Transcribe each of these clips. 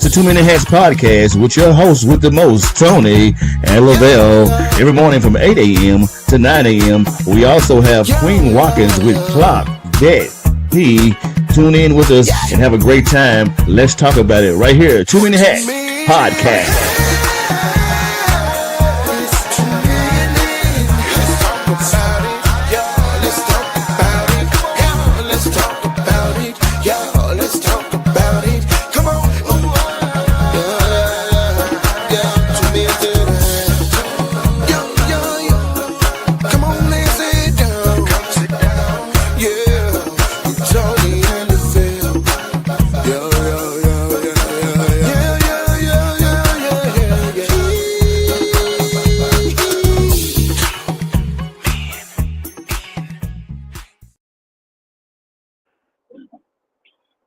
to Too Many Hats Podcast with your hosts with the most, Tony and Lavelle. Every morning from 8 a.m. to 9 a.m. We also have Queen Watkins with Clock That P. Tune in with us and have a great time. Let's talk about it right here. Too Many Hats Podcast.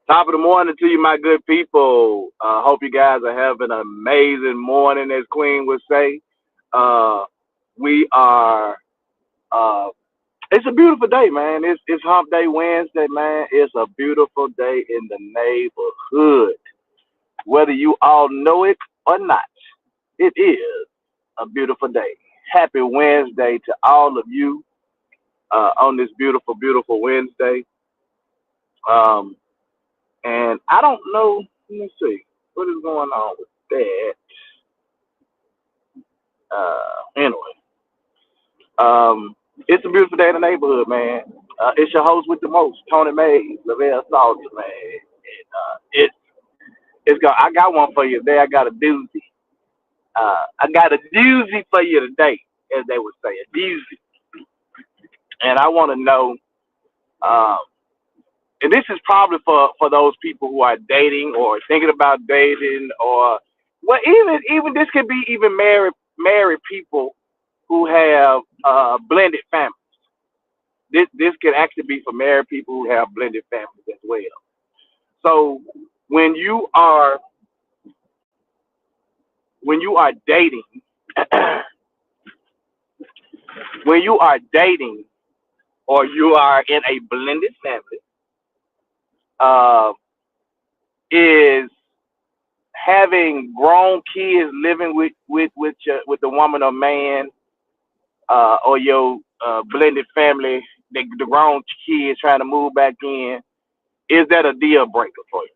Top of the morning to you, my good people. Hope you guys are having an amazing morning, as Queen would say. We are, it's a beautiful day, man. It's Hump Day Wednesday, man. It's a beautiful day in the neighborhood. Whether you all know it or not, it is a beautiful day. Happy Wednesday to all of you on this beautiful, beautiful Wednesday. And I don't know, let me see, what is going on with that? It's a beautiful day in the neighborhood, man. It's your host with the most, Tony Mays, Lavelle Salter, man. And I got one for you today. I got a doozy. I got a doozy for you today, as they would say, a doozy. And I want to know, and this is probably for those people who are dating or thinking about dating, or well, even this could be even married people who have blended families. This could actually be for married people who have blended families as well. So when you are dating, when you are dating, or you are in a blended family, is having grown kids living with the woman or man, or your blended family, the grown kids trying to move back in. Is that a deal breaker for you?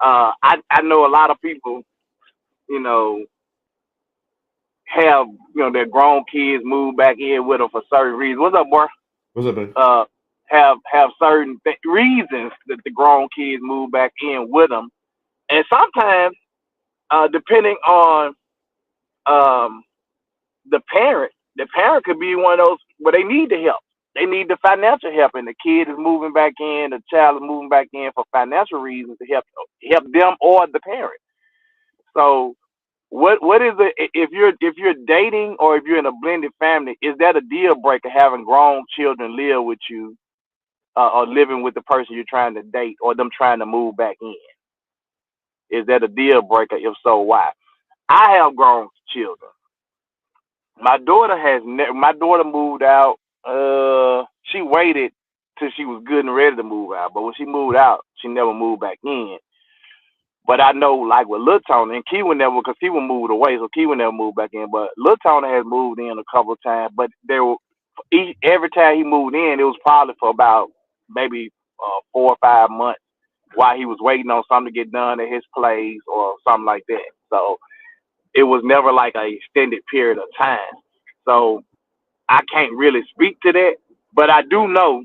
I know a lot of people, have their grown kids move back in with them for certain reasons. What's up, boy? What's up, baby? Have certain reasons that the grown kids move back in with them, and sometimes, depending on the parent could be one of those where they need the help. They need the financial help, and the kid is moving back in, the child is moving back in for financial reasons to help them or the parent. So what is it if you're dating, or if you're in a blended family? Is that a deal breaker, having grown children live with you, or living with the person you're trying to date, or them trying to move back in? Is that a deal breaker? If so, why? I have grown children. My daughter moved out. She waited till she was good and ready to move out, but when she moved out, she never moved back in. But I know, like with Lil Tony, and Kiwa never, because Kiwa moved away, so Kiwa never moved back in. But Lil Tony has moved in a couple of times, but every time he moved in, it was probably for about maybe 4 or 5 months, while he was waiting on something to get done at his place or something like that. So it was never like an extended period of time. So I can't really speak to that, but I do know,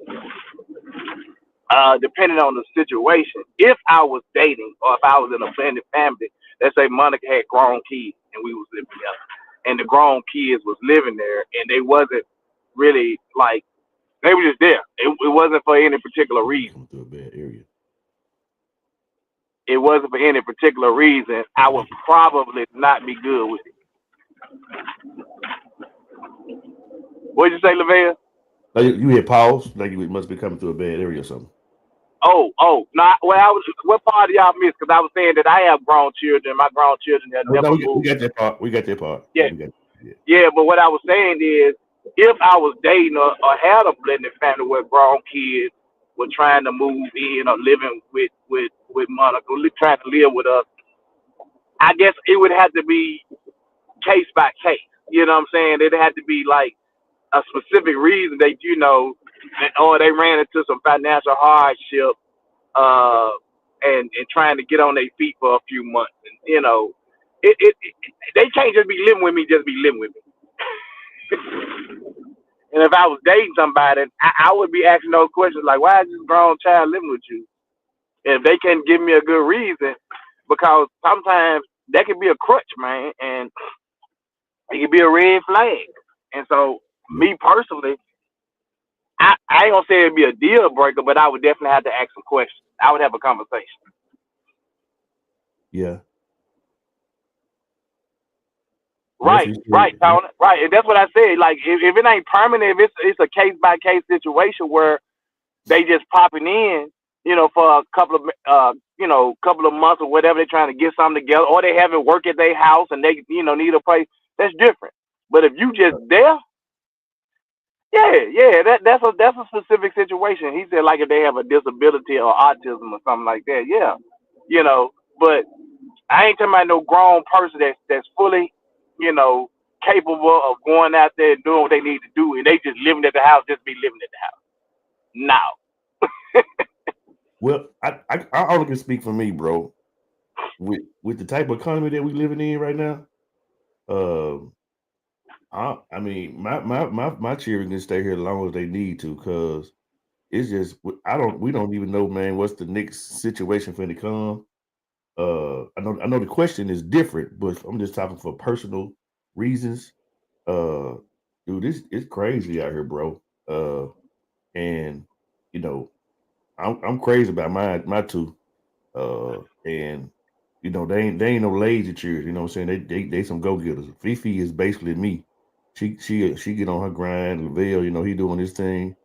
depending on the situation, if I was dating, or if I was in a blended family, let's say Monica had grown kids and we was living together, and the grown kids was living there, and they wasn't really like, they were just there. It wasn't for any particular reason. Through a bad area. It wasn't for any particular reason. I would probably not be good with it. What'd you say, Lavelle? Like you hit pause, like you must be coming through a bad area or something. What part of y'all missed? Because I was saying that I have grown children. My grown children have never moved. We got that part. Yeah. Yeah, but what I was saying is, if I was dating or had a blended family where grown kids were trying to move in or living with with Monica, trying to live with us, I guess it would have to be case by case. You know what I'm saying? It had to be like a specific reason that or they ran into some financial hardship, uh, and trying to get on their feet for a few months, and they can't just be living with me, just be living with me. And if I was dating somebody, I would be asking those questions like, why is this grown child living with you? And if they can't give me a good reason, because sometimes that can be a crutch, man, and it can be a red flag. And so, me personally, I ain't gonna say it'd be a deal breaker, but I would definitely have to ask some questions. I would have a conversation. Yeah. Right, Tony. Right, and that's what I said. Like, if it ain't permanent, if it's a case by case situation where they just popping in, for a couple of months or whatever, they're trying to get something together, or they haven't work at their house and they, need a place. That's different. But if you just there, that's a specific situation. He said, like, if they have a disability or autism or something like that, But I ain't talking about no grown person that's fully, capable of going out there and doing what they need to do, and they just living at the house, just be living at the house. No. Well, I only can speak for me, bro. With the type of economy that we living in right now, I mean, my children can stay here as long as they need to, because it's just we don't even know, man, what's the next situation for to come. I know the question is different, but I'm just talking for personal reasons. Dude, it's crazy out here, bro. And I'm crazy about my two. And they ain't no lazy cheers. You know what I'm saying? They some go getters. Fifi is basically me. She get on her grind. Lavelle, he doing his thing,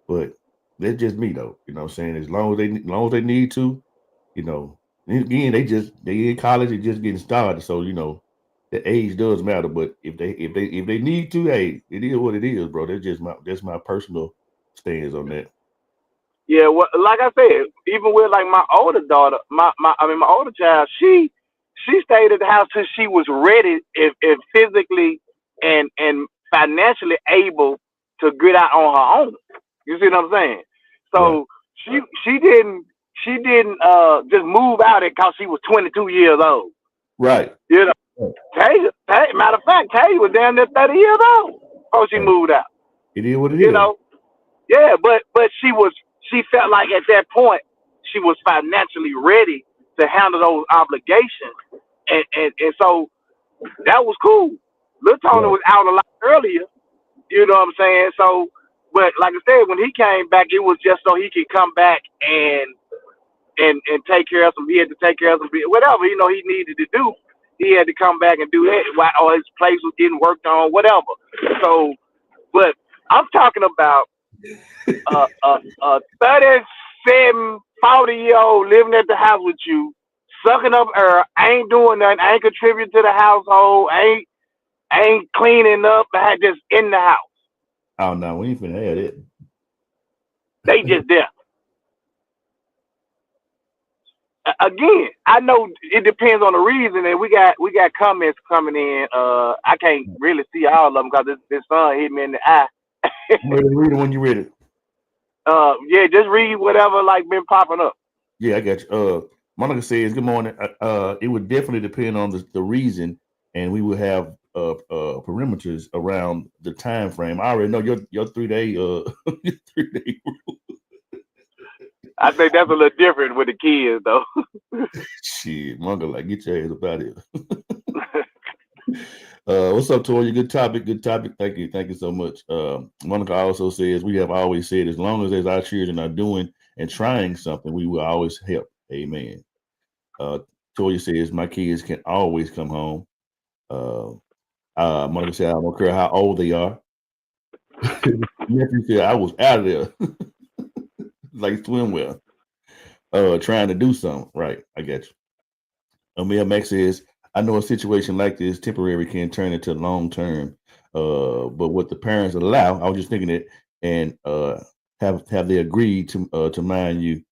but that's just me though. You know what I'm saying? As long as they need to, again, they in college and just getting started. So the age does matter. But if they need to, hey, it is what it is, bro. That's my personal stance on that. Yeah, well, like I said, even with like my older daughter, my older child, she stayed at the house till she was ready, if physically and financially able to get out on her own. You see what I'm saying? So yeah. she didn't just move out because she was 22 years old. Right. Tasia, matter of fact, Tasia was damn near 30 years old before she moved out. It is what it is. Yeah, but she felt like at that point she was financially ready to handle those obligations, and so that was cool. Lil Tony was out a lot earlier, you know what I'm saying? So, but like I said, when he came back, it was just so he could come back and take care of some. He had to take care of some whatever he needed to do. He had to come back and do that while his place was getting worked on, whatever. So, but I'm talking about a 37, 40-year-old living at the house with you, sucking up air, ain't doing nothing, ain't contributing to the household, ain't cleaning up, just in the house. Oh no, we ain't finna have it. They just there. Again, I know it depends on the reason, and we got comments coming in. I can't really see all of them because this sun hit me in the eye. Read it when you read it. Yeah, just read whatever been popping up. Yeah, I got you. Monica says, "Good morning." It would definitely depend on the reason, and we would have perimeters around the time frame. I already know your 3-day 3-day rule. I think that's a little different with the kids, though. Shit, Monica, get your ass up out here. What's up, Toya? Good topic. Thank you so much. Monica also says, we have always said, as long as our children are doing and trying something, we will always help. Amen. Toya says, my kids can always come home. Monica said, I don't care how old they are. Nephew said, I was out of there. Like swimwear. Trying to do something. Right. I get you. Amir Max says, I know a situation like this temporary can turn into long term. But what the parents allow, I was just thinking it, and have they agreed to mind you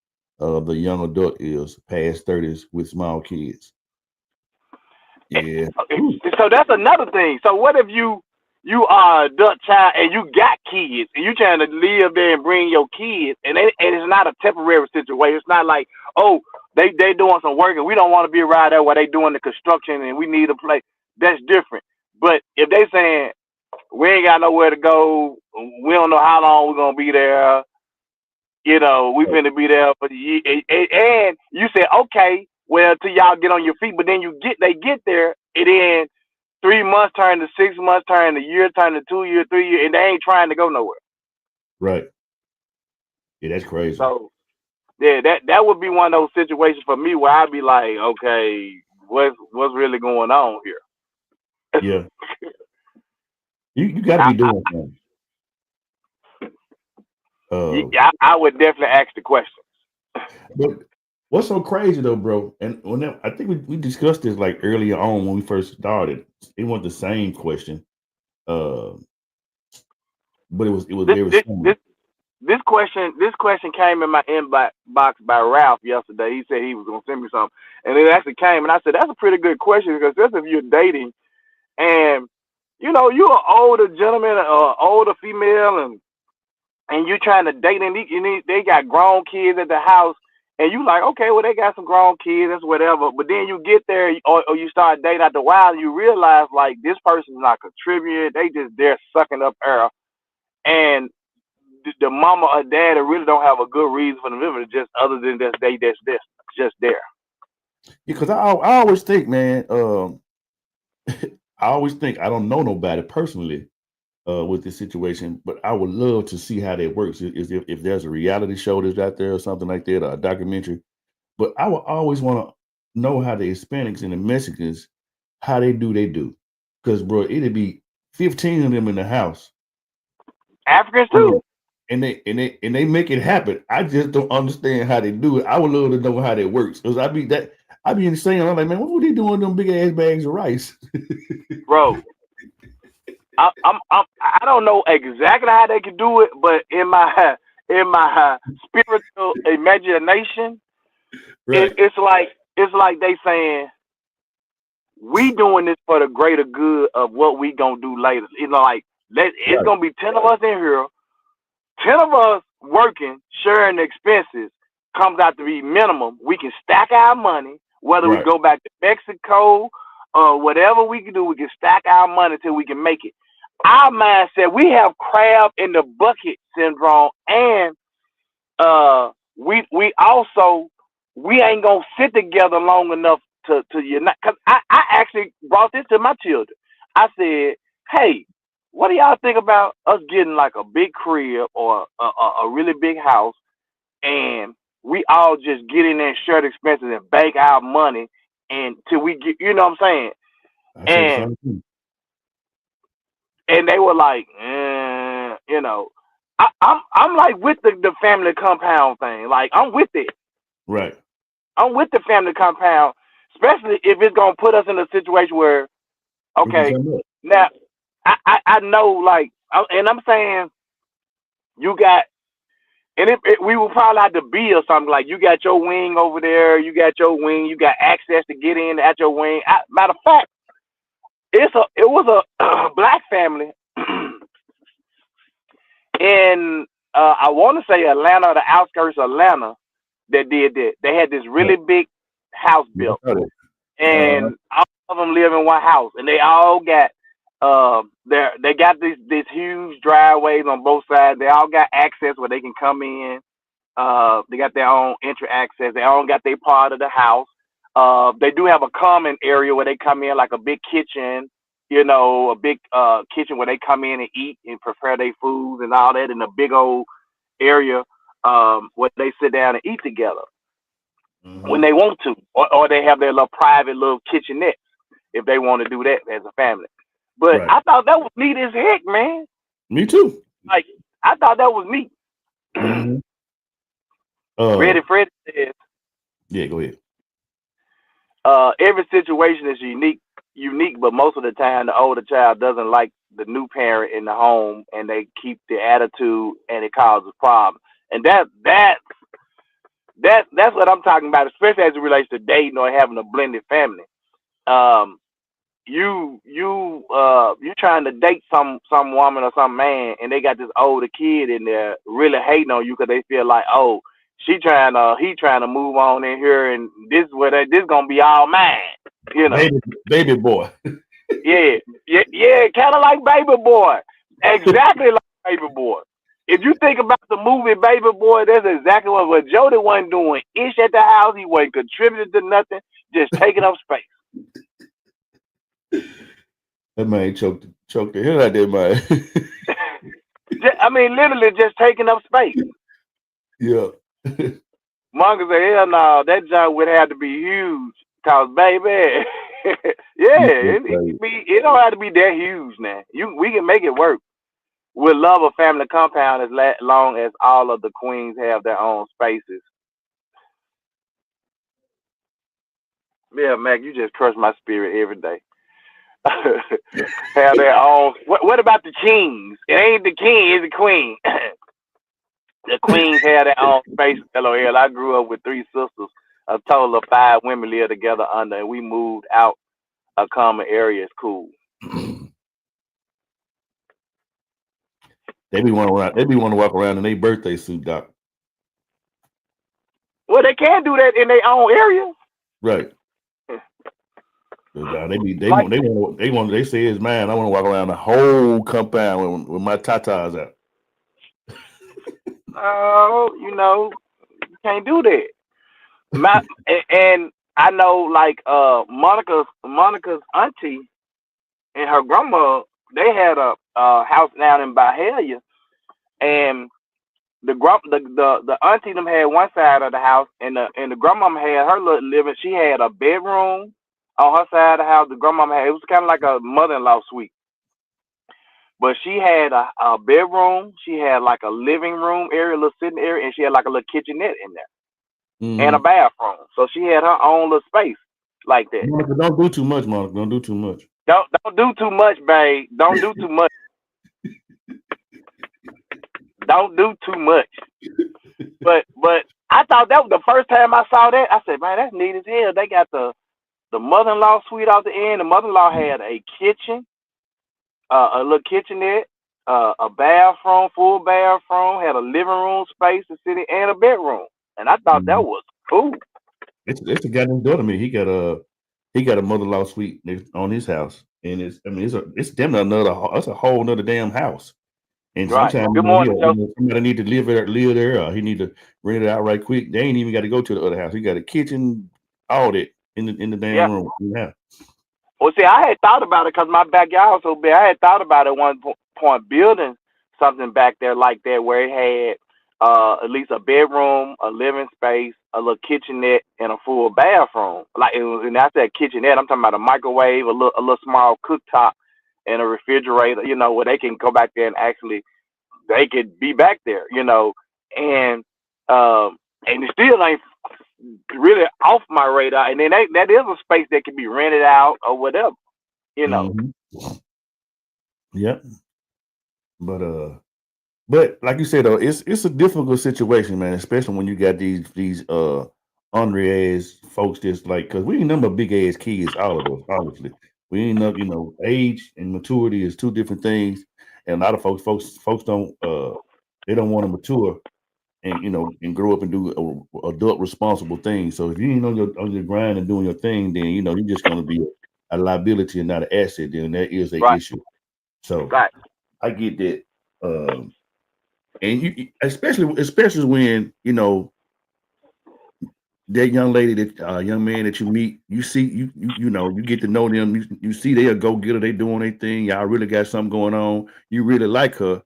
of the young adult is past 30s with small kids. Yeah. So that's another thing. So what if you are an adult child and you got kids and you trying to live there and bring your kids and it's not a temporary situation. It's not like, oh, they doing some work and we don't want to be around there while they doing the construction and we need a place. That's different. But if they saying we ain't got nowhere to go, we don't know how long we're gonna be there, we finna be there for the year, and you say, okay, well, till y'all get on your feet, but then they get there, and then 3 months turn to 6 months, turn to year, turn to 2 years, 3 years, and they ain't trying to go nowhere. Right. Yeah, that's crazy. So, yeah, that would be one of those situations for me where I'd be like, okay, what's really going on here? Yeah. You got to be doing something. Yeah, I would definitely ask the question. But what's so crazy though, bro? And I think we discussed this like earlier on when we first started. It wasn't the same question, but it was very similar. This question came in my inbox by Ralph yesterday. He said he was gonna send me something, and it actually came, and I said that's a pretty good question because that's if you're dating, and you're an older gentleman or older female, and you're trying to date, and they got grown kids at the house, and you like, okay, well, they got some grown kids, that's whatever. But then you get there, or you start dating after a while, and you realize, like, this person's not contributing. They're sucking up air. And the mama or dad really don't have a good reason for them living, just other than that's just there. Because I always think, man, I don't know nobody personally with this situation, but I would love to see how that works. If there's a reality show that's out there or something like that, or a documentary. But I would always want to know how the Hispanics and the Mexicans, how they do. Because, bro, it'd be 15 of them in the house. Africans too. And they make it happen. I just don't understand how they do it. I would love to know how that works. Because I'd be insane. I'm like, man, what were they doing with them big ass bags of rice? Bro. I don't know exactly how they can do it, but in my spiritual imagination, right. it's like they saying we doing this for the greater good of what we gonna do later. It's gonna be 10 of us in here, 10 of us working, sharing the expenses comes out to be minimum. We can stack our money, whether we go back to Mexico or whatever we can do. We can stack our money till we can make it. Our mindset, we have crab in the bucket syndrome, and we ain't gonna sit together long enough to unite. Cause I actually brought this to my children. I said, hey, what do y'all think about us getting like a big crib or a really big house, and we all just get in there and share the expenses and bank our money until we get, you know what I'm saying? And they were like, I'm like with the family compound thing. Like, I'm with it. Right. I'm with the family compound, especially if it's gonna put us in a situation where, okay, now I know, like, and I'm saying you got, and we will probably have to build something like you got your wing over there, you got your wing, you got access to get in at your wing. Matter of fact, it was a black family in I want to say Atlanta, or the outskirts of Atlanta, that did that. They had this really big house built, and all of them live in one house, and they all got they got these huge driveways on both sides. They all got access where they can come in. They got their own entry access. They all got their part of the house. They do have a common area where they come in, like a big kitchen, a big kitchen where they come in and eat and prepare their foods and all that, in a big old area where they sit down and eat together when they want to, or they have their little private little kitchenette if they want to do that as a family. But I thought that was neat as heck, man. Me too. Like, I thought that was neat. Fred says, yeah, go ahead. Every situation is unique, but most of the time the older child doesn't like the new parent in the home, and they keep the attitude, and it causes problems. And That's what I'm talking about, especially as it relates to dating or having a blended family. Um, you trying to date some woman or some man, and they got this older kid in there really hating on you because they feel like, oh, he trying to move on in here, and this gonna be all mine, you know. Baby boy. Yeah, yeah, kind of like Baby Boy, exactly like Baby Boy. If you think about the movie Baby Boy, that's exactly what Jody wasn't doing. Ish at the house, he wasn't contributing to nothing, just taking up space. That man choked the hell out of that man. I mean, literally just taking up space. Yeah. Monka said, hell no, that joint would have to be huge. Cause baby, yeah, it don't have to be that huge now. We can make it work. We love a family compound as long as all of the queens have their own spaces. Yeah, Mac, you just crush my spirit every day. Have their own. What about the kings? It ain't the king, it's the queen. The queens have their own space. LOL. I grew up with 3 sisters. A total of 5 women live together under, and we moved out a common area. It's cool. They be want to walk around in their birthday suit, Doc. Well, they can do that in their own area. Right. They say it's mine. I want to walk around the whole compound with my tatas out. Oh, you can't do that. And I know, like Monica's auntie and her grandma, they had a house down in Byhalia, and the auntie them had one side of the house, and the grandmama had her little living. She had a bedroom on her side of the house. The grandmama had, it was kind of like a mother-in-law suite, but she had a bedroom. She had like a living room area, a little sitting area, and she had like a little kitchenette in there. Mm-hmm. And a bathroom. So she had her own little space like that. Monica, don't do too much, Monica. Don't do too much. Don't do too much, babe. Don't do too much. Don't do too much. But I thought that was the first time I saw that. I said, man, that's neat as hell. They got the mother-in-law suite out the end. The mother-in-law had a kitchen, a little kitchenette, a bathroom, full bathroom, had a living room space to sit in, and a bedroom. And I thought that was cool. It's a guy named daughter me. He got a mother-in-law suite on his house, and it's damn it's a whole nother damn house. And right. sometimes Good morning, somebody need to live there, or he need to rent it out right quick. They ain't even got to go to the other house. He got a kitchen, all that in the damn room. Yeah. Well, see, I had thought about it because my backyard was so big. I had thought about at one point building something back there like that, where it had at least a bedroom, a living space, a little kitchenette, and a full bathroom. And I said kitchenette, I'm talking about a microwave, a little small cooktop, and a refrigerator. Where they can go back there and actually they could be back there. And it still ain't really off my radar. And then that is a space that can be rented out or whatever. Mm-hmm. Yep. But like you said though, it's a difficult situation, man, especially when you got these ornery ass folks just like, because we ain't number big ass kids, all of us, obviously. We ain't know, age and maturity is 2 different things. And a lot of folks don't they don't want to mature and grow up and do adult responsible things. So if you ain't on your grind and doing your thing, then you're just gonna be a liability and not an asset, then that is an issue. So I get that. And you, especially when that young lady, that young man that you meet, you see, you get to know them. You see they a go getter, they doing their thing. Y'all really got something going on. You really like her,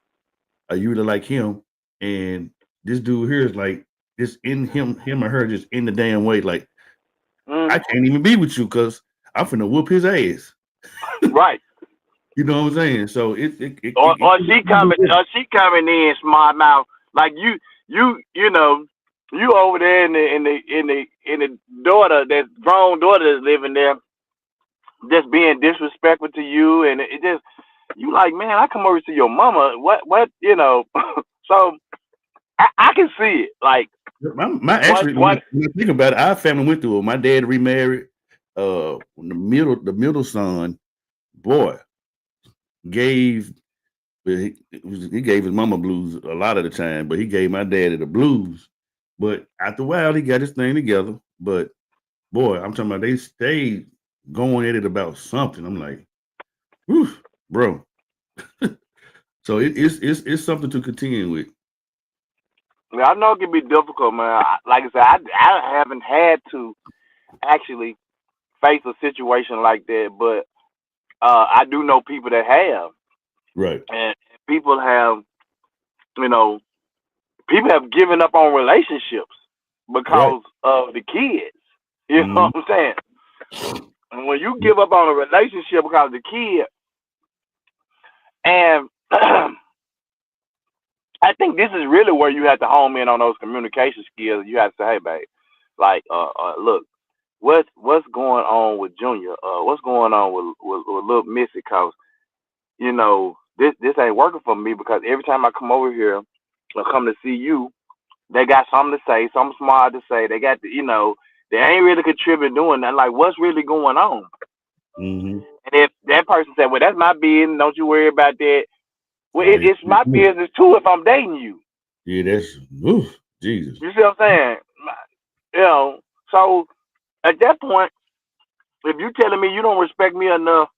or you really like him, and this dude here is like just in him or her just in the damn way. Like I can't even be with you because I'm finna whoop his ass. Right. You know what I'm saying? So or she coming in smart mouth like you over there in the daughter, that grown daughter that's living there, just being disrespectful to you, and it just you like, man, I come over to your mama. What So I can see it. Like My one actually, one when I think about it, our family went through it. My dad remarried. The middle son, boy, gave he gave his mama blues a lot of the time, but he gave my daddy the blues. But after a while, he got his thing together. But boy, I'm talking about they stayed going at it about something. I'm like, whew, bro. So it's something to contend with. I know it can be difficult, man. Like I said, I haven't had to actually face a situation like that, but I do know people that have, Right. and people have, you know, people have given up on relationships Right. because of the kids. You know Mhm. what I'm saying? And when you give up on a relationship because of the kid, and I think this is really where you have to home in on those communication skills. You have to say, hey, babe, like, look, what's going on with Junior? What's going on with little Missy? Cause you know this ain't working for me because every time I come over here or come to see you, they got something to say, something smart to say. They got they ain't really contributing doing nothing. Like, what's really going on? Mhm. And if that person said, well, that's my business, don't you worry about that. Well, Oh, yeah. it's my business too if I'm dating you. Yeah, that's oof, Jesus. You see what I'm saying? You know, so at that point, if you telling me you don't respect me enough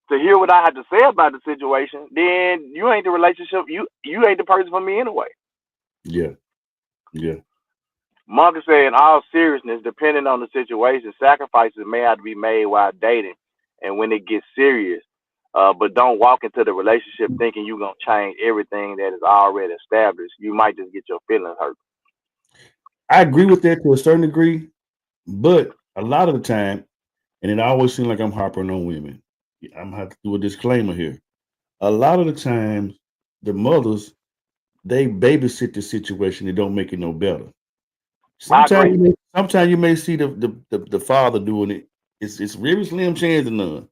to hear what I have to say about the situation, then you ain't the relationship. You ain't the person for me anyway. Yeah, yeah. Monkey said, in all seriousness, depending on the situation, sacrifices may have to be made while dating and when it gets serious. But don't walk into the relationship thinking you're gonna change everything that is already established. You might just get your feelings hurt. I agree with that to a certain degree, but a lot of the time, and it always seems like I'm harping on women. I'm gonna have to do a disclaimer here. A lot of the times, the mothers they babysit the situation. It don't make it no better. I agree. Sometimes you may see the father doing it. It's really slim chance of none.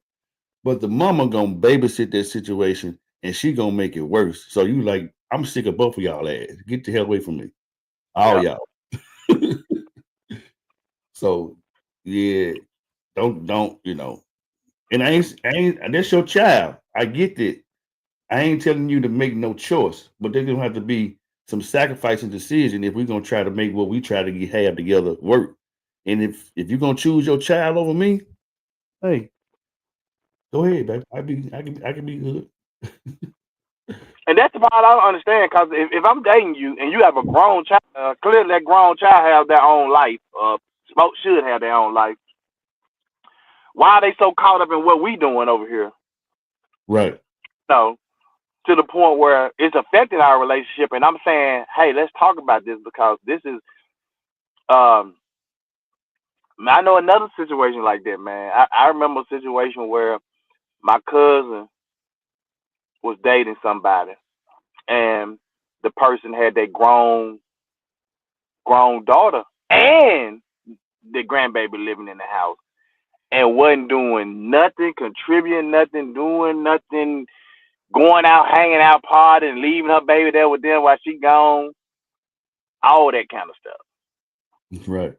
But the mama gonna babysit that situation and she gonna make it worse. So you like, I'm sick of both of y'all ass. Get the hell away from me. All Yeah. y'all. So yeah, don't. And I ain't that's your child. I get that. I ain't telling you to make no choice, but there's gonna have to be some sacrifice and decision if we're gonna try to make what we try to have together work. And if you're gonna choose your child over me, hey, go ahead, baby. I can be good. And that's the part I don't understand. Because if I'm dating you and you have a grown child, clearly that grown child have their own life. Smoke should have their own life. Why are they so caught up in what we doing over here? Right. No, to the point where it's affecting our relationship. And I'm saying, hey, let's talk about this because this is. Um, I know another situation like that, man. I remember a situation where my cousin was dating somebody, and the person had their grown daughter and the grandbaby living in the house, and wasn't doing nothing, contributing nothing, doing nothing, going out, hanging out, partying, leaving her baby there with them while she gone, all that kind of stuff. Right.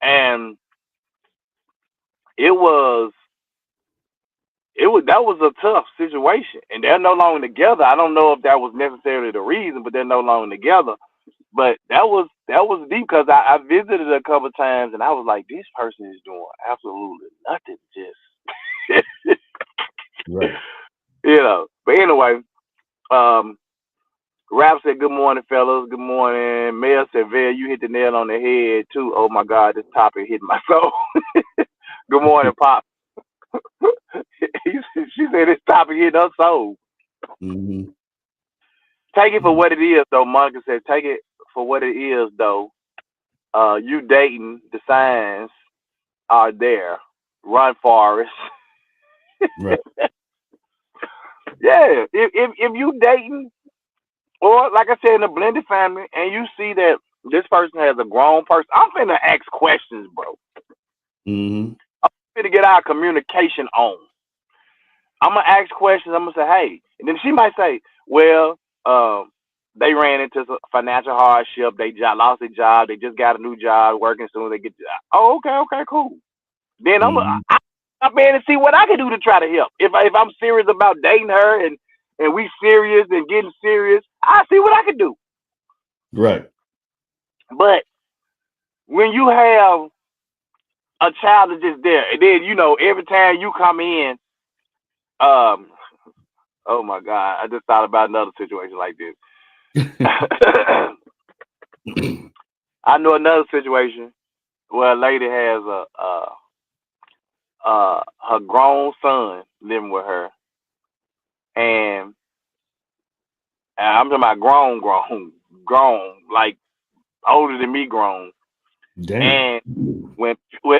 And it was that was a tough situation, and they're no longer together. I don't know if that was necessarily the reason, but they're no longer together. But that was deep because I visited a couple of times, and I was like, this person is doing absolutely nothing, just Right. you know. But anyway, um, Rap said, "Good morning, fellas. Good morning." Mel said, "Vel, you hit the nail on the head too." Oh my God, this topic hit my soul. Good morning, Pop. She said this topic hit her soul. Mm-hmm. Take it for what it is, though. Monica said, "Take it for what it is, though. You dating, the signs are there. Run, Forrest." Right. Yeah, if you dating, or like I said, in a blended family, and you see that this person has a grown person, I'm finna ask questions, bro. Mm-hmm. I'm finna get our communication on. I'm gonna ask questions. I'm gonna say, hey, and then she might say, well, they ran into some financial hardship. They lost their job. They just got a new job, working soon as they get the job. Oh, okay, cool. Then I'm in and see what I can do to try to help. If I'm serious about dating her and we serious and getting serious, I see what I can do. Right. But when you have a child that's just there, and then every time you come in, oh my God, I just thought about another situation like this. I know another situation where a lady has her grown son living with her, and I'm talking about grown, like older than me, grown. Damn. And when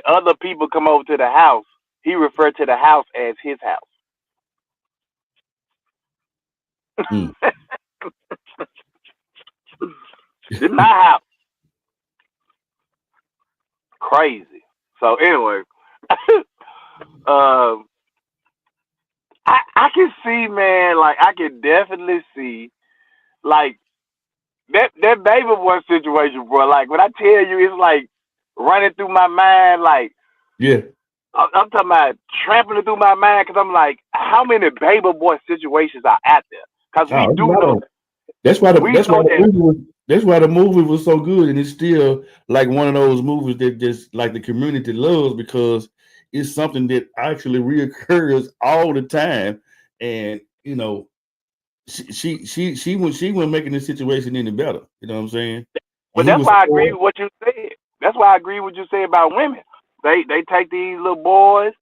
other people come over to the house, he referred to the house as his house. This is my house. Crazy. So anyway, I can see, man, like I can definitely see, like that baby boy situation, bro. Like when I tell you, it's like running through my mind, like yeah. I'm talking about trampling through my mind because I'm like, how many baby boy situations are out there? Because we do know. That's why the movie was so good, and it's still like one of those movies that just like the community loves because it's something that actually reoccurs all the time, and she wasn't making the situation any better. You know what I'm saying? But that's why I agree with what you said. That's why I agree with what you say about women. They take these little boys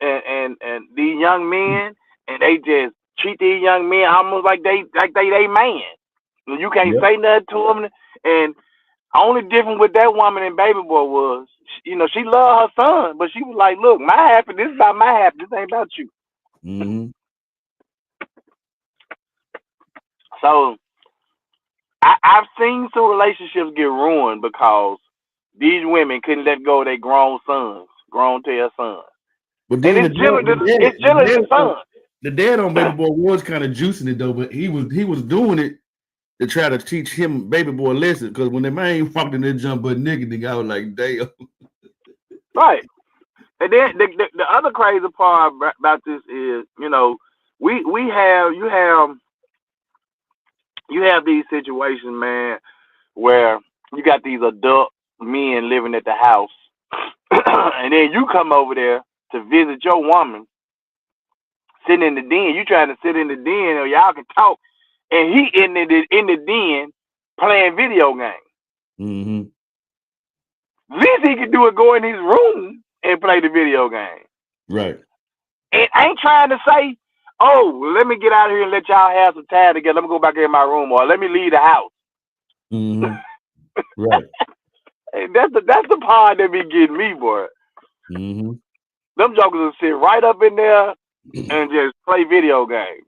and these young men, and they just treat these young men almost like they man. You can't say nothing to them. And only difference with that woman and baby boy was, she loved her son, but she was like, look, my happiness, this is about my happiness. This ain't about you. Mm-hmm. So I've seen some relationships get ruined because these women couldn't let go of their grown sons, grown to their sons. But then it's generally the son. The dad on baby boy was kind of juicing it though, but he was doing it to try to teach him baby boy a lesson, because when the man walked in there jump but nigga, I was like, damn. Right. And then the other crazy part about this is, you have these situations, man, where you got these adult men living at the house, and then you come over there to visit your woman, sitting in the den. You trying to sit in the den, or y'all can talk, and he in the den playing video games. Mm-hmm. Least he can do is go in his room and play the video game. Right. And I ain't trying to say, oh, let me get out of here and let y'all have some time together. Let me go back in my room, or let me leave the house. Mm-hmm. Right. That's the part that be getting me, boy. Mm-hmm. Them jokers will sit right up in there and just play video games.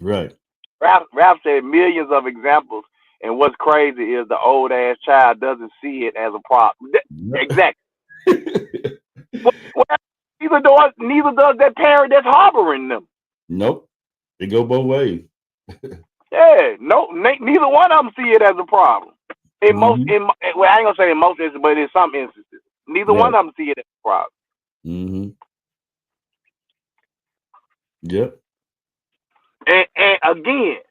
Right. Ralph said millions of examples, and what's crazy is the old ass child doesn't see it as a problem. Exactly. Well, neither does that parent that's harboring them. Nope. They go both ways. Yeah, no, neither one of them see it as a problem. I ain't gonna say in most instances, but in some instances, neither one of them see it as a problem. Mm-hmm. Yep. And again,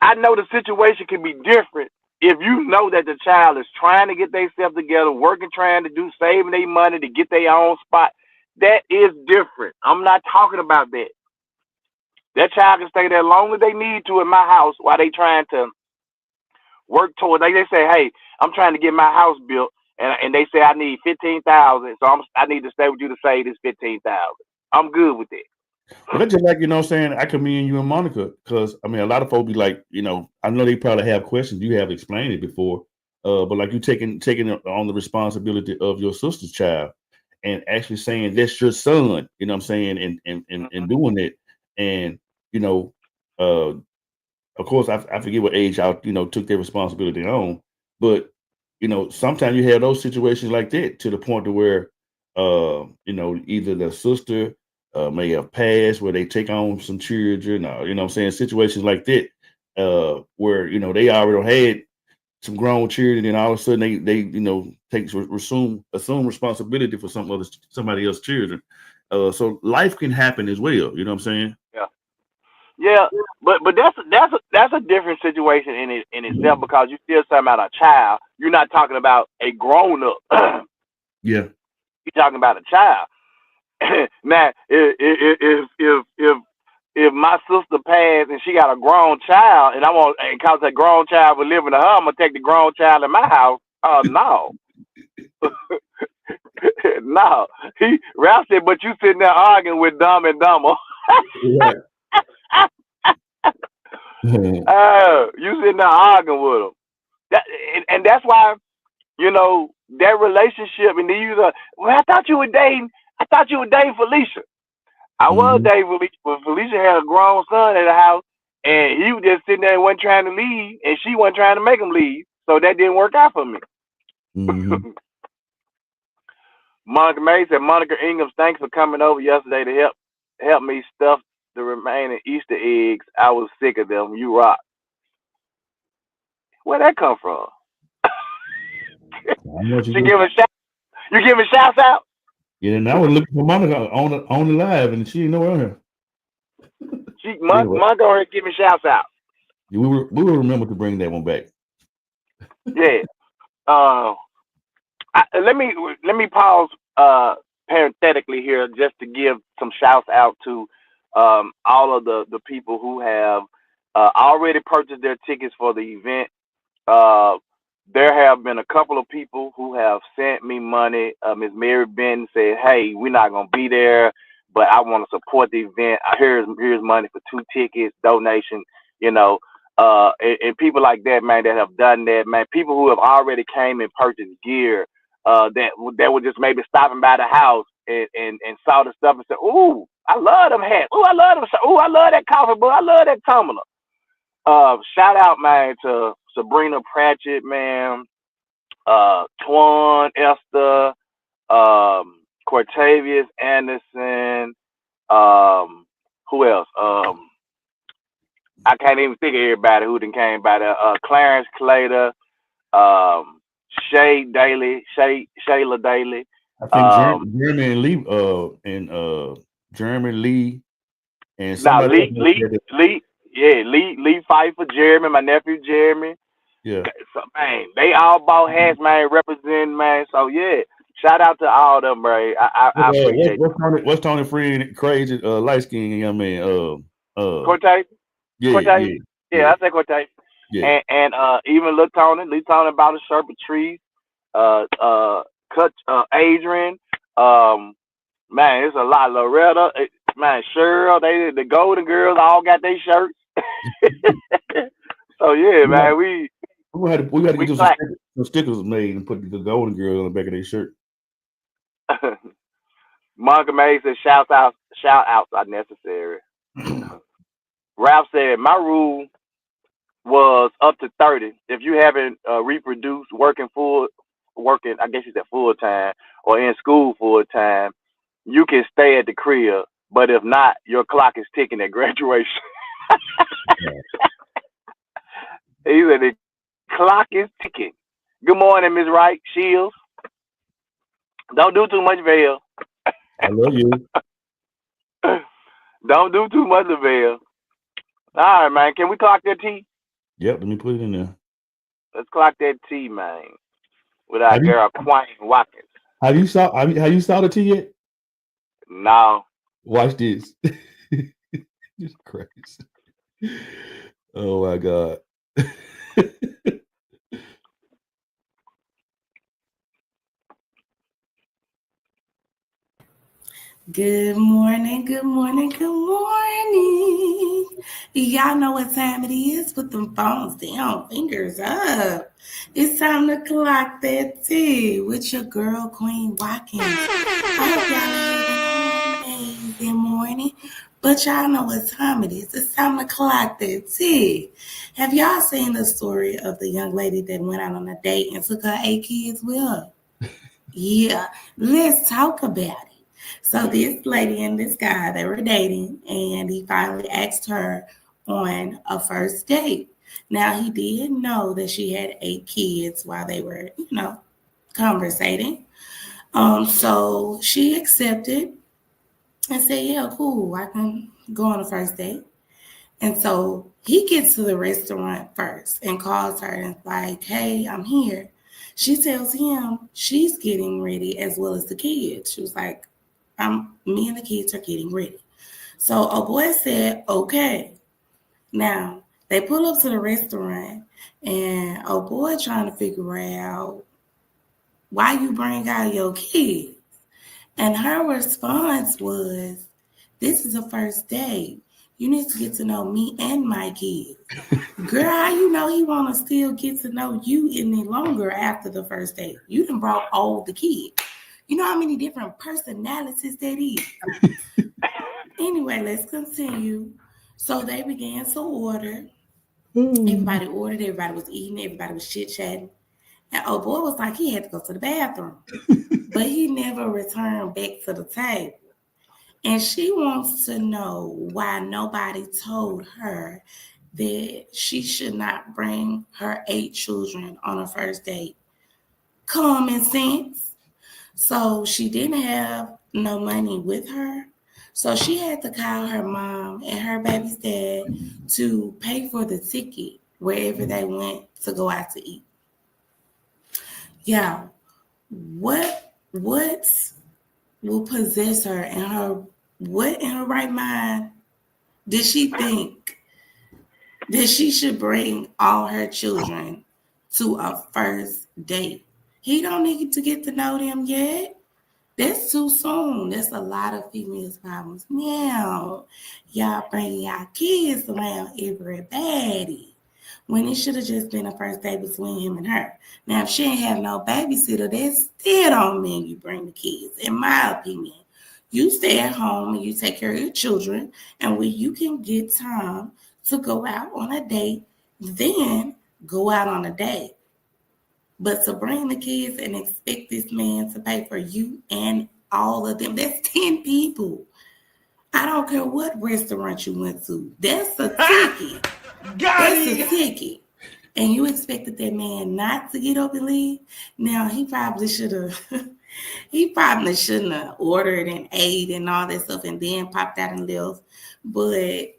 I know the situation can be different if you know that the child is trying to get themselves together, working, trying to saving their money to get their own spot. That is different. I'm not talking about that. That child can stay there as long as they need to in my house while they trying to work towards. Like they say, hey, I'm trying to get my house built, and they say I need $15,000, so I need to stay with you to save this $15,000. I'm good with it. But that's just like, what I'm saying, I commend you and Monica, because I mean, a lot of folks be like, I know they probably have questions. You have explained it before, but like you taking on the responsibility of your sister's child and actually saying that's your son, you know what I'm saying, and doing it. And of course, I forget what age y'all took their responsibility on, but sometimes you have those situations like that to the point to where either the sister may have passed, where they take on some children, or, what I'm saying, situations like that. where they already had some grown children, and all of a sudden they assume responsibility for somebody else's children. So life can happen as well. You know what I'm saying? Yeah, but that's a different situation in itself, because you still talking about a child. You're not talking about a grown up. Yeah. You're talking about a child. Now, if my sister passed and she got a grown child, and cause that grown child was living to her, I'm gonna take the grown child in my house. No. No. Ralph said, but you sitting there arguing with Dumb and Dumber. Yeah. You sitting there arguing with them. And that's why, that relationship, and then I thought you were dating Felicia. I was dating Felicia, but Felicia had a grown son in the house, and he was just sitting there and wasn't trying to leave, and she wasn't trying to make him leave. So that didn't work out for me. Mm-hmm. Monica May said, Monica Ingham, thanks for coming over yesterday to help me stuff the remaining Easter eggs. I was sick of them. You rock. Where'd that come from? You giving shouts out? Yeah, and I was looking for Monica on the live, and she ain't nowhere here. Monica already giving shouts out. Yeah, we will remember to bring that one back. Yeah. Let me pause parenthetically here just to give some shouts out to all of the people who have already purchased their tickets for the event. There have been a couple of people who have sent me money. Ms. Mary Benton said, hey, we're not going to be there, but I want to support the event. Here's money for 2 tickets, donation, and people like that, man, that have done that, man. People who have already came and purchased gear that were just maybe stopping by the house and saw the stuff and said, ooh, I love them hats. Ooh, I love them. Ooh, I love that coffee book. I love that tumbler. Shout out, man, to Sabrina Pratchett, man, Twan, Esther, Cortavius Anderson, who else? I can't even think of everybody who done came by there. Clarence Clater, Shayla Daly. I think Jeremy and Lee, Jeremy Lee, and somebody Lee Pfeiffer, Jeremy, my nephew Jeremy. Yeah. So, man, they all bought hats, man, representing, man. So yeah, shout out to all of them, bro. I appreciate it. What's Tony Friend crazy light skinned young man? Cortez? Yeah, Cortez? Yeah, I say Cortez. Yeah. And even Lee Tony bought a shirt, Patrice, Adrian, man, it's a lot. Loretta, man, Cheryl, the Golden Girls all got their shirts. So yeah, man, we had to get some stickers made and put the Golden Girls on the back of their shirt. Monica May said shout outs are necessary. Ralph said my rule was up to 30. If you haven't reproduced working, I guess you said full time, or in school full time, you can stay at the crib. But if not, your clock is ticking at graduation. He said the clock is ticking. Good morning, Ms. Wright Shields. Don't do too much, Vail. I love you. Don't do too much, Vail. All right, man. Can we clock that tea? Yep, let me put it in there. Let's clock that tea, man. With our girl Quine Watkins. Have you saw the tea yet? No. Watch this. It's crazy. Oh my God. Good morning, good morning, good morning. Y'all know what time it is. Put them phones down, fingers up. It's time to clock that tea with your girl, Queen Watkins. I hope y'all having an amazing morning. But y'all know what time it is. It's time to clock that tea. Have y'all seen the story of the young lady that went out on a date and took her 8 kids with her? Yeah, let's talk about it. So this lady and this guy, they were dating, and he finally asked her on a first date. Now, he did know that she had 8 kids while they were, conversating. So she accepted and said, yeah, cool, I can go on a first date. And so he gets to the restaurant first and calls her and like, hey, I'm here. She tells him she's getting ready as well as the kids. She was like, me and the kids are getting ready. So a boy said, okay. Now they pull up to the restaurant and a boy trying to figure out why you bring out your kids. And her response was, this is a first date. You need to get to know me and my kids. Girl, how you know he want to still get to know you any longer after the first date? You done brought all the kids. You know how many different personalities that is? Anyway, let's continue. So they began to order. Everybody ordered. Everybody was eating. Everybody was chit-chatting. And old boy was like, he had to go to the bathroom. But he never returned back to the table. And she wants to know why nobody told her that she should not bring her 8 children on a first date. Common sense. So she didn't have no money with her. So she had to call her mom and her baby's dad to pay for the ticket wherever they went to go out to eat. Yeah, what will possess her and her? What in her right mind did she think that she should bring all her children to a first date? He don't need to get to know them yet. That's too soon. That's a lot of females' problems. Now, y'all bringing y'all kids around everybody when it should have just been a first date between him and her. Now, if she ain't have no babysitter, that still don't mean you bring the kids, in my opinion. You stay at home and you take care of your children, and when you can get time to go out on a date, then go out on a date. But to bring the kids and expect this man to pay for you and all of them, that's 10 people. I don't care what restaurant you went to. That's a ticket. That's a ticket. And you expected that man not to get up and leave? Now, he probably should have... He probably shouldn't have ordered and ate and all that stuff and then popped out and left. But,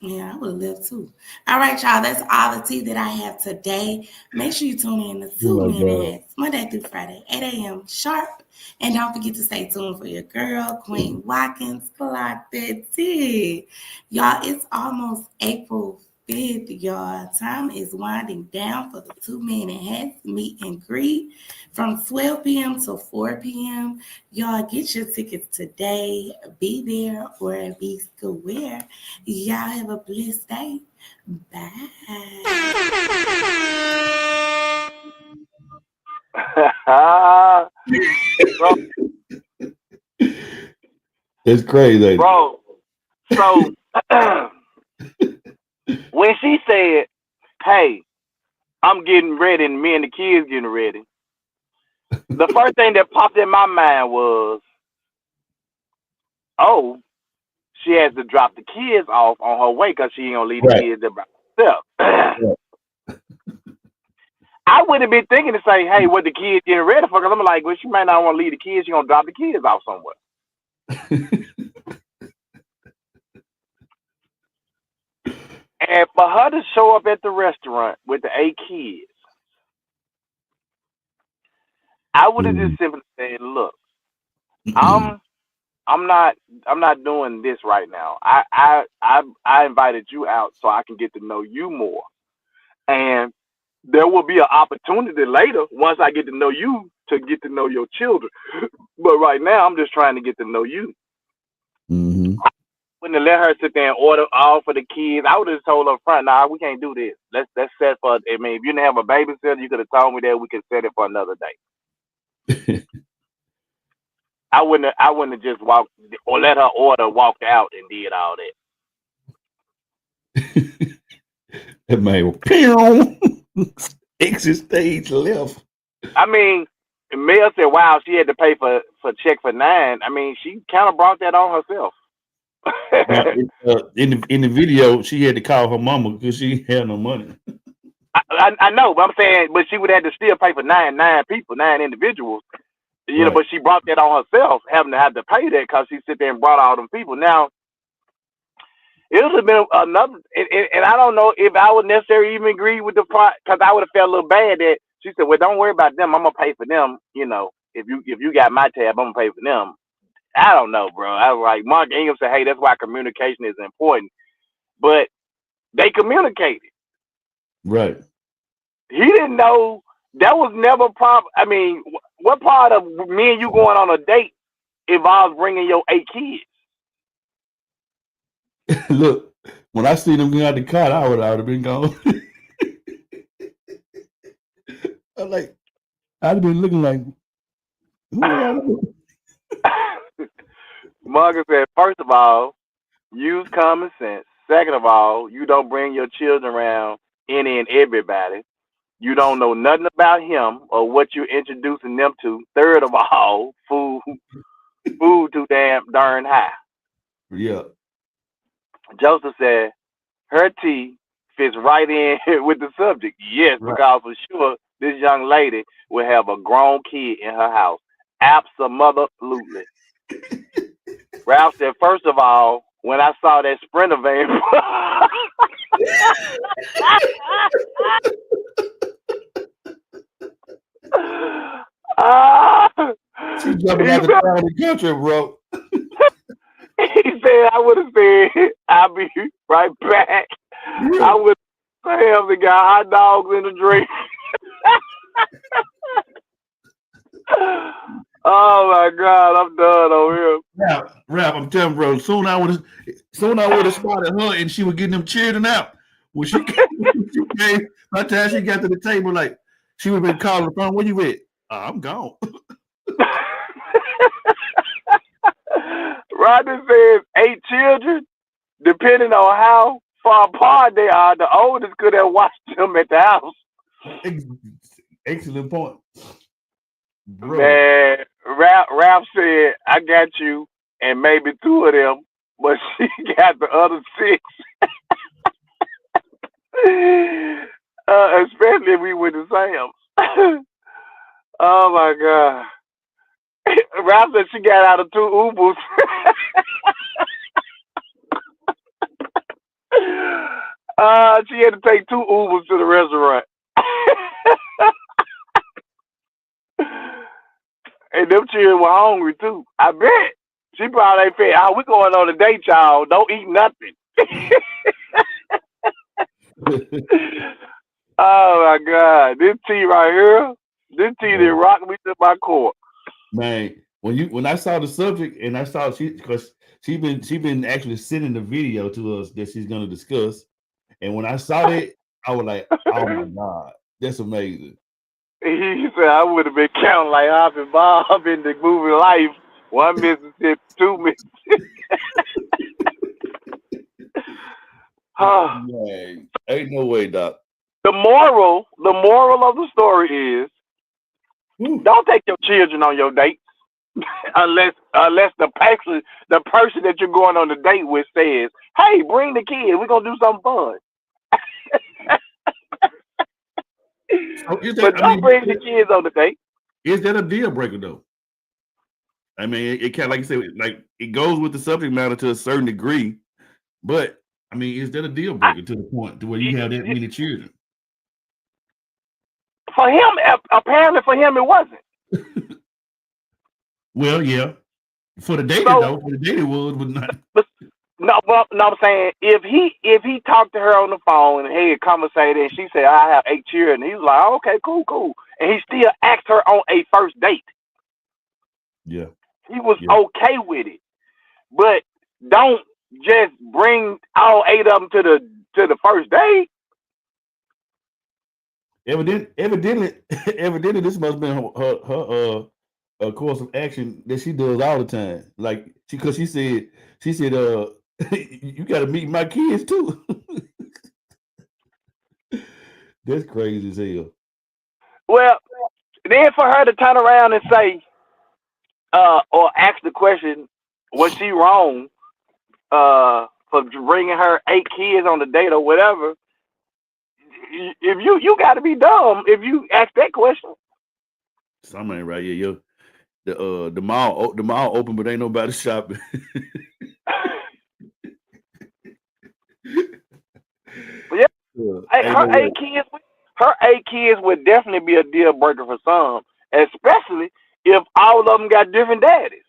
yeah, I would have left too. All right, y'all. That's all the tea that I have today. Make sure you tune in to 2 minutes, Monday through Friday, 8 a.m. sharp. And don't forget to stay tuned for your girl, Queen Watkins. Clock that tea. Y'all, it's almost April 5th, y'all. Time is winding down for the 2 Minute Hats meet and greet from 12 p.m. to 4 p.m. Y'all get your tickets today. Be there or be square. Y'all have a blessed day. Bye. It's crazy, bro. So when she said, hey, I'm getting ready and me and the kids getting ready, the first thing that popped in my mind was, oh, she has to drop the kids off on her way because she ain't gonna leave the kids there by herself. I would have been thinking to say, hey, what the kids getting ready for? Because I'm like, well, she might not want to leave the kids. She gonna drop the kids off somewhere. And for her to show up at the restaurant with the 8 kids, I would have just simply said, look, I'm not doing this right now. I invited you out so I can get to know you more. And there will be an opportunity later once I get to know you to get to know your children. But right now I'm just trying to get to know you. Mm-hmm. Wouldn't have let her sit there and order all for the kids. I would have told her up front, nah, we can't do this. Let's set for, I mean, if you didn't have a babysitter, you could have told me that we could set it for another day. I wouldn't have just walked or let her order, walked out and did all that. That man exit stage left. I mean, Mel said, wow, she had to pay for check for 9. I mean, she kind of brought that on herself. Now, in the video, she had to call her mama because she had no money. I know, but I'm saying, but she would have to still pay for nine individuals. You know, Right. but she brought that on herself, having to have to pay that because she sit there and brought all them people. Now, it would have been another, and I don't know if I would necessarily even agree with the part, because I would have felt a little bad that she said, "Well, don't worry about them. I'm gonna pay for them. You know, if you got my tab, I'm gonna pay for them." I don't know, bro. I was like, Mark Ingram said, "Hey, that's why communication is important." But they communicated. Right. He didn't know that was never problem. I mean, what part of me and you going on a date involves bringing your 8 kids? Look, when I see them get out the car, I would have been gone. I'm like, I'd have been looking like, who are y'all? Margaret said, first of all, use common sense. Second of all, you don't bring your children around any and everybody. You don't know nothing about him or what you're introducing them to. Third of all, food too darn high. Yeah. Joseph said, her tea fits right in with the subject. Yes, Right. because for sure this young lady will have a grown kid in her house. Absolutely. Ralph said, first of all, when I saw that Sprinter van, She jumping out the town of the country, bro. He said, I would have said, I'll be right back. Yeah. I would have the guy hot dogs in the drink. Oh my God, I'm done over here. Rap, I'm telling bro, soon I would have spotted her and she was getting them cheering out. When she came, by the time she got to the table, like she would have been calling the phone, where you at? I'm gone. Rodney says 8 children, depending on how far apart they are, the oldest could have watched them at the house. Excellent point. Bro. Man, Ralph said, I got you and maybe 2 of them, but she got the other 6. Especially if we went to Sam's. Oh my God. Ralph said she got out of 2 Ubers. She had to take 2 Ubers to the restaurant. And them children were hungry too. I bet. She probably said, "Oh, we going on a date, y'all. Don't eat nothing." Oh my God. This tea right here, this tea that rocked me to my core. Man, when I saw the subject and I saw because she been actually sending the video to us that she's gonna discuss. And when I saw that, I was like, oh my God, that's amazing. He said, I would have been counting like Hop and Bob in the movie Life. 1 Mississippi, 2 Mississippi. Man, ain't no way, Doc. The moral of the story is, don't take your children on your dates unless the person that you're going on the date with says, "Hey, bring the kids. We're gonna do something fun." But don't bring the kids on the date. Is that a deal breaker though? I mean, it kind of, like you said, like it goes with the subject matter to a certain degree, but I mean, is that a deal breaker to the point to where you have that many children? For him, apparently for him, it wasn't. Well, yeah. For the dating though, for the dating was, but not. No, I'm saying if he talked to her on the phone and he had conversated and she said, I have 8 children, he was like, oh, okay, cool. And he still asked her on a first date. Yeah. He was okay with it. But don't just bring all 8 of them to the first date. Evidently, this must have been her course of action that she does all the time. Like because she said, you got to meet my kids too. That's crazy as hell. Well, then for her to turn around and say, or ask the question, was she wrong for bringing her 8 kids on the date or whatever. If you got to be dumb if you ask that question. Something ain't right here, yo. The mall open, but ain't nobody shopping. Yeah, her 8 kids would definitely be a deal breaker for some, especially if all of them got different daddies.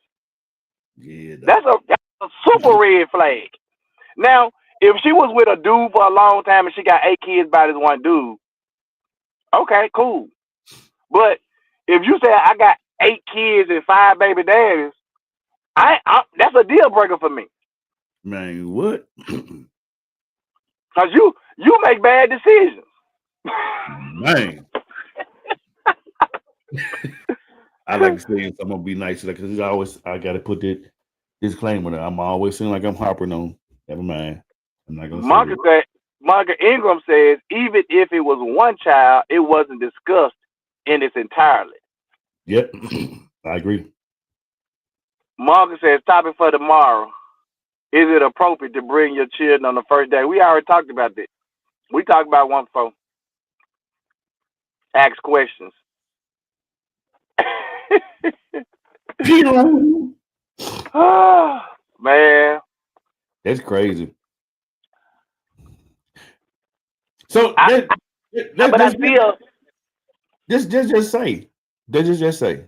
Yeah, that's a super red flag. Now, if she was with a dude for a long time and she got 8 kids by this one dude, okay, cool. But if you say I got 8 kids and 5 baby daddies, that's a deal breaker for me. Man, what? Cause you make bad decisions. Man. I like to say I'm gonna be nice, like, cause I gotta put that disclaimer there. I'm always feeling like I'm harping on. Never mind. I'm not gonna say it. Monica Ingram says even if it was one child, it wasn't discussed in its entirety. Yep, I agree. Monica says topic for tomorrow. Is it appropriate to bring your children on the first day? We already talked about this. We talked about one before. Ask questions. Oh, man. That's crazy. So but I feel just say. Just say.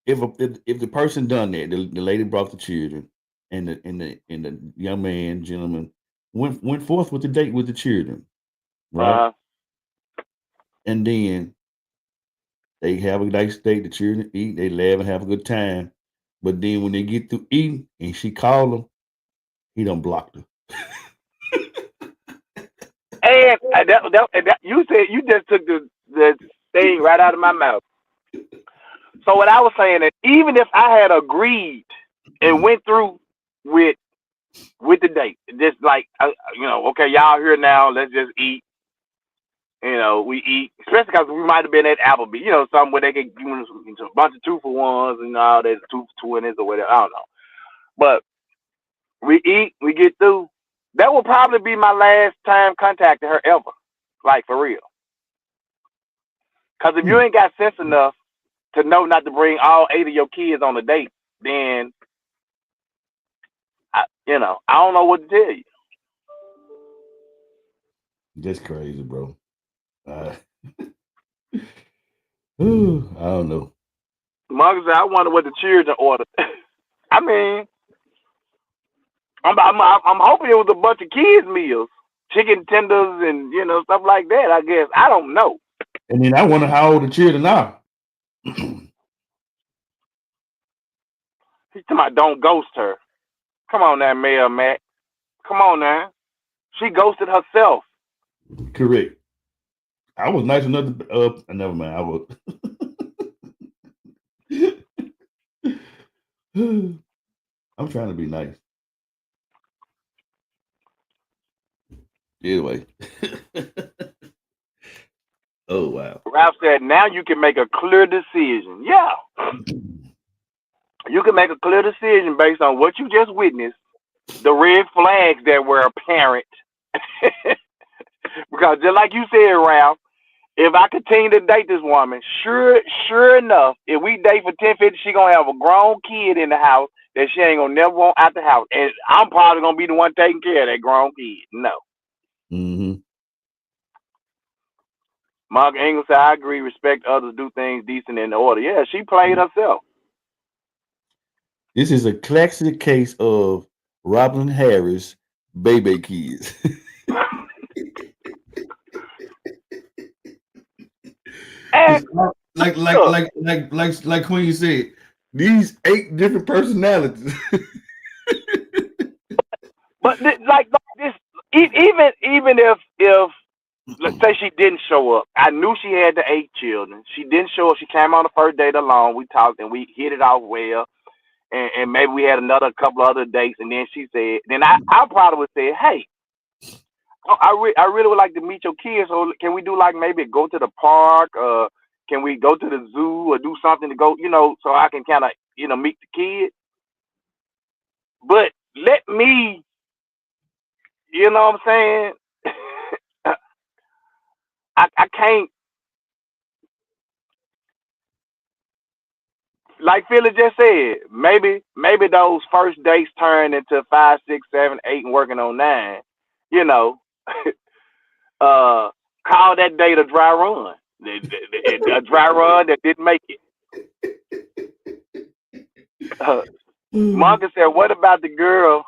If the person done that, the lady brought the children, and the young man, gentleman went forth with the date with the children, right? And then they have a nice date, the children eat, they laugh and have a good time. But then when they get through eating and she called him, he done blocked her. And you said, you just took the thing right out of my mouth. So what I was saying is, even if I had agreed and went through with the date, just like, okay, y'all here now, let's just eat. We eat, especially because we might have been at Applebee's, something where they could give us a bunch of 2-for-1s and all that, 2-for-20s or whatever. I don't know. But we eat, we get through. That will probably be my last time contacting her ever, like for real. Because if you ain't got sense enough to know not to bring all 8 of your kids on a date, then I don't know what to tell you. That's crazy, bro. I don't know. Marcus said, I wonder what the children ordered. I mean, I'm hoping it was a bunch of kids meals, chicken tenders and stuff like that. I guess I don't know. And then I wonder how old the children are. He's talking about don't ghost her. Come on now, Mayor Matt. Come on now. She ghosted herself. Correct. I was nice enough to never mind. I was I'm trying to be nice. Anyway. Oh wow. Ralph said now you can make a clear decision. Yeah. You can make a clear decision based on what you just witnessed, the red flags that were apparent. Because just like you said, Ralph, if I continue to date this woman, sure enough, if we date for 10-50, she gonna have a grown kid in the house that she ain't gonna never want out the house. And I'm probably gonna be the one taking care of that grown kid. No. Mm-hmm. Mark Engel said, I agree, respect others, do things decent in order. Yeah, she played herself. This is a classic case of Robin Harris baby kids. like Queen said, these 8 different personalities. But like this, even if let's say she didn't show up, I knew she had the 8 children. She didn't show up. She came on the first date alone. We talked and we hit it off well. And maybe we had another couple of other dates, and then she said, then I probably would say, hey, I really would like to meet your kids. So can we do like maybe go to the park? Can we go to the zoo or do something to go, so I can kind of, meet the kids? But let me, you know what I'm saying? I can't, like Philly just said, maybe those first dates turn into 5, 6, 7, 8 and working on 9. You know, call that date a dry run. A dry run that didn't make it. Marcus said, "What about the girl?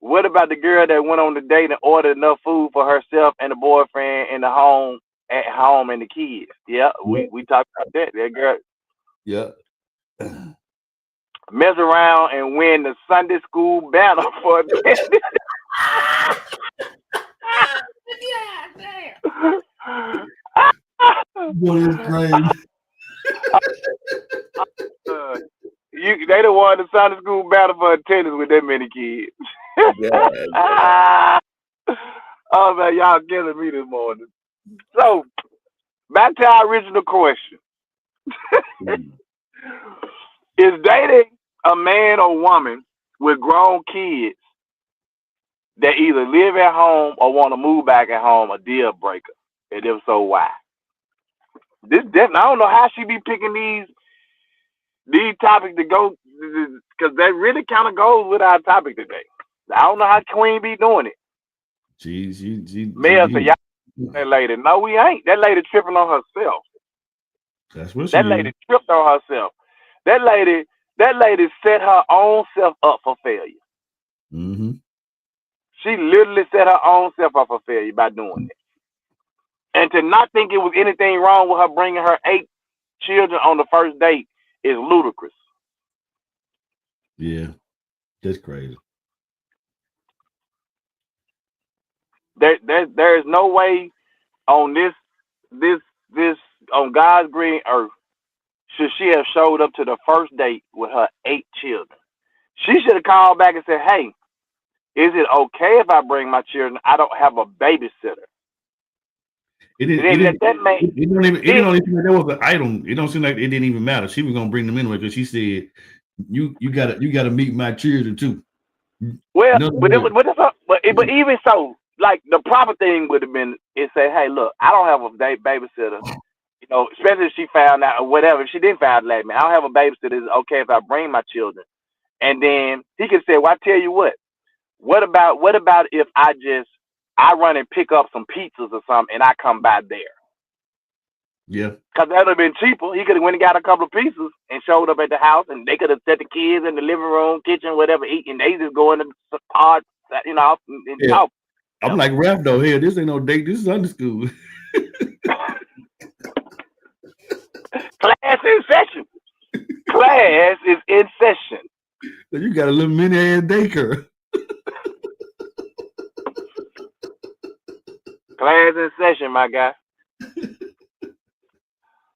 What about the girl that went on the date and ordered enough food for herself and the boyfriend and the home at home and the kids?" Yeah, we talked about that. That girl, Yeah. mess around and win the Sunday school banner for attendance. They don't want the Sunday school banner for attendance with that many kids. Oh man, y'all killing me this morning. So back to our original question. Is dating a man or woman with grown kids that either live at home or want to move back at home a deal breaker? And if so, why? This definitely, I don't know how she be picking these topics to go, because that really kind of goes with our topic today. I don't know how Queen be doing it. Mel said, y'all that lady. No, we ain't. That lady tripping on herself. That's what that lady tripped on herself. That lady set her own self up for failure. Mm-hmm. She literally set her own self up for failure by doing it. And to not think it was anything wrong with her bringing her 8 children on the first date is ludicrous. Yeah, that's crazy. There is no way on this on God's green earth should she have showed up to the first date with her 8 children. She should have called back and said, "Hey, is it okay if I bring my children? I don't have a babysitter." It don't even seem like that was an item. It don't seem like it didn't even matter. She was gonna bring them anyway because she said, "You gotta meet my children too." Well, but even so, like the proper thing would have been is say, "Hey, look, I don't have a babysitter. You know, especially if she found out or whatever. If she didn't find out, man, I don't have a babysitter. Is it okay if I bring my children?" And then he could say, "Well, I tell you what. What about if I run and pick up some pizzas or something and I come by there?" Yeah. Because that would have been cheaper. He could have went and got a couple of pizzas and showed up at the house, and they could have set the kids in the living room, kitchen, whatever, eating. They just go in the pod, and talk. I'm like, Ralph, though, here, this ain't no date. This is Sunday school. Class in session. Class is in session. So you got a little mini ass daycare. Class in session, my guy.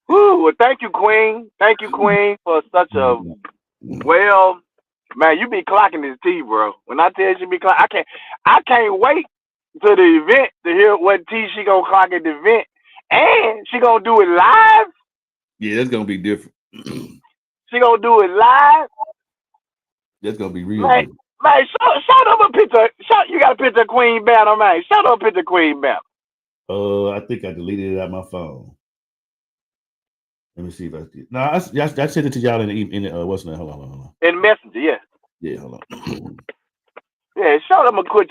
Woo, well, thank you, Queen. Thank you, Queen, for such a man. You be clocking this tea, bro. When I tell you be clocking, I can't wait to the event to hear what tea she gonna clock at the event, and she gonna do it live. Yeah, that's gonna be different. She gonna do it live. That's gonna be real. Man, show them a picture. You got a picture of Queen Banner, man. Show them a picture of Queen Banner. I think I deleted it out my phone. Let me see if I did. No, I sent it to y'all in what's that? Hold on. In Messenger, yeah. Yeah, hold on. Yeah, show them a quick.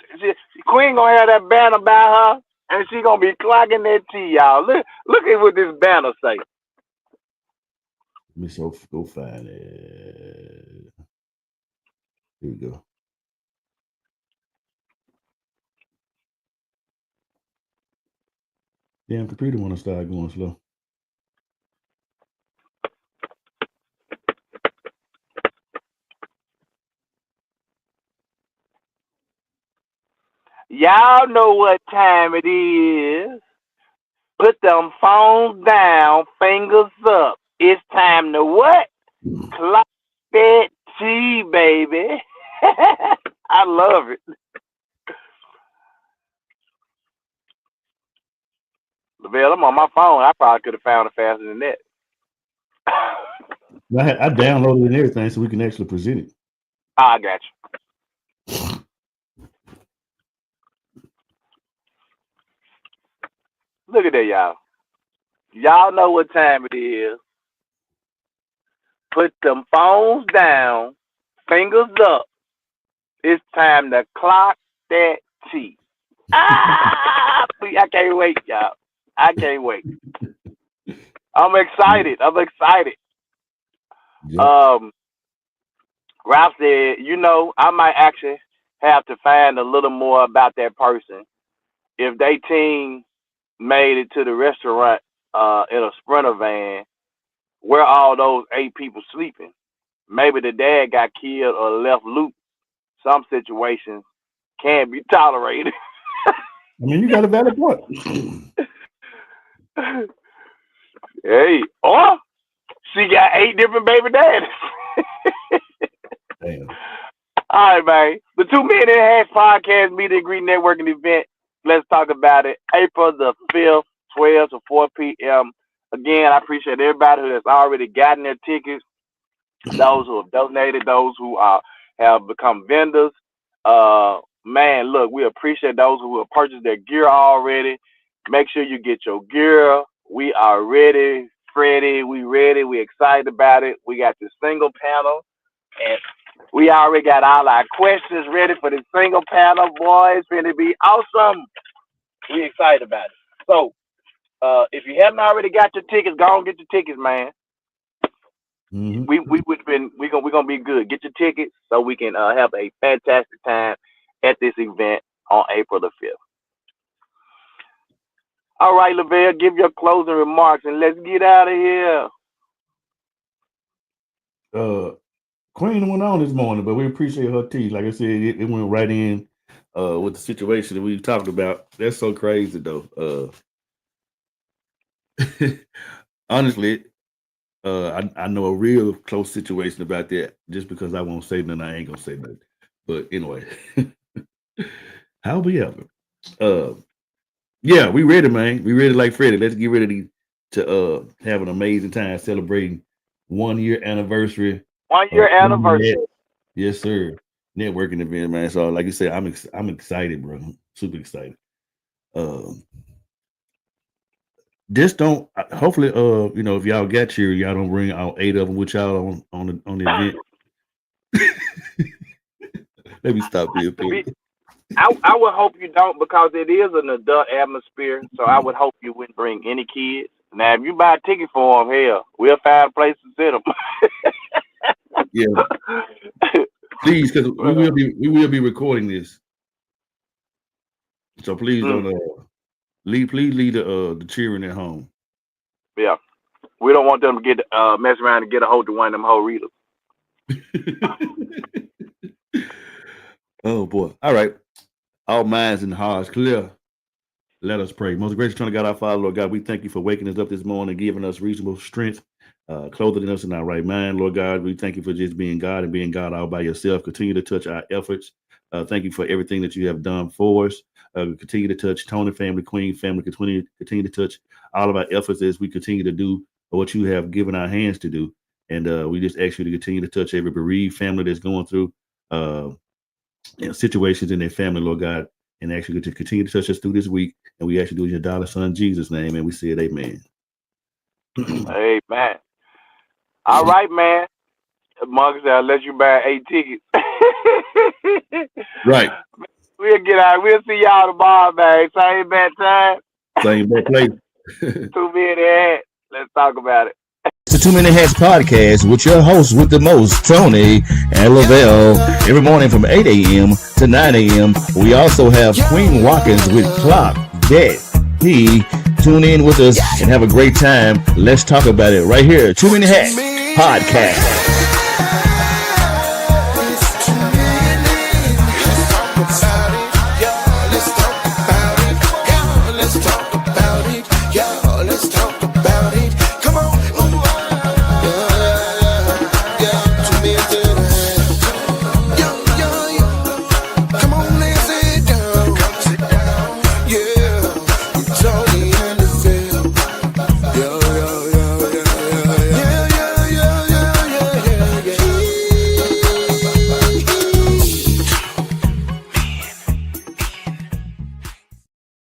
Queen gonna have that banner by her, and she gonna be clocking that tea, y'all. Look at what this banner say. Let me go find it. Here we go. Damn computer wanna start going slow. Y'all know what time it is. Put them phones down, fingers up. It's time to what? Clock that tea, baby. I love it. Lavelle, I'm on my phone. I probably could have found it faster than that. I downloaded it and everything so we can actually present it. I got you. Look at that, y'all. Y'all know what time it is. Put them phones down, fingers up. It's time to clock that T. I can't wait, y'all. I can't wait. I'm excited. Yeah. Ralph said, I might actually have to find a little more about that person. If they team made it to the restaurant in a Sprinter van, where all those 8 people sleeping? Maybe the dad got killed or left loose. Some situations can't be tolerated. I mean, you got a valid point. Hey, or she got 8 different baby daddies. Damn. All right, man. The 2 Men in Hash podcast meet and greet networking event. Let's talk about it. April the 5th, 12 to 4 p.m. Again, I appreciate everybody who has already gotten their tickets, those who have donated, those who have become vendors. Man, look, we appreciate those who have purchased their gear already. Make sure you get your gear. We are ready, Freddie. We ready. We excited about it. We got this single panel, and we already got all our questions ready for this single panel. Boy, it's going to be awesome. We excited about it. So, if you haven't already got your tickets, go and get your tickets, man. Mm-hmm. We're gonna be good. Get your tickets so we can have a fantastic time at this event on April the 5th. All right, Lavelle, give your closing remarks and let's get out of here. Queen went on this morning, but we appreciate her tea. Like I said, it went right in with the situation that we talked about. That's so crazy, though. Honestly, I know a real close situation about that. Just because I won't say nothing, I ain't gonna say nothing. But anyway, how we ever? Yeah, we ready, man. We ready like Freddie. Let's get ready to have an amazing time celebrating 1 year anniversary. 1 year anniversary. Yes, sir. Networking event, man. So, like you said, I'm excited, bro. Super excited. Just don't. Hopefully, if y'all got here, y'all don't bring all 8 of them with y'all on the event. Let me stop being petty. I would hope you don't, because it is an adult atmosphere. So I would hope you wouldn't bring any kids. Now, if you buy a ticket for them, hell, we'll find a place to sit them. Yeah, please, because we will be recording this. So please don't leave the cheering at home. Yeah, we don't want them to get mess around and get a hold of one of them whole readers. Oh boy! All right, all minds and hearts clear. Let us pray. Most gracious Son of God, our Father, Lord God, we thank you for waking us up this morning, giving us reasonable strength, clothing us in our right mind, Lord God. We thank you for just being God and being God all by yourself. Continue to touch our efforts. Thank you for everything that you have done for us. Continue to touch Tony family, Queen family. Continue to touch all of our efforts as we continue to do what you have given our hands to do. And we just ask you to continue to touch every bereaved family that's going through situations in their family, Lord God. And ask you to continue to touch us through this week. And we ask you to do in your darling son Jesus' name. And we say it, amen. Amen. All right, man. Marcus, I'll let you buy 8 tickets. Right. We'll get out. We'll see y'all tomorrow, man. Same bad time. Same bad place. 2 Men in Hash. Let's talk about it. The 2 Men in Hash podcast with your host with the most, Tony and Lavelle. Every morning from 8 a.m. to 9 a.m. We also have Queen Watkins with Clock That P. Tune in with us and have a great time. Let's talk about it right here. 2 Men in Hash podcast.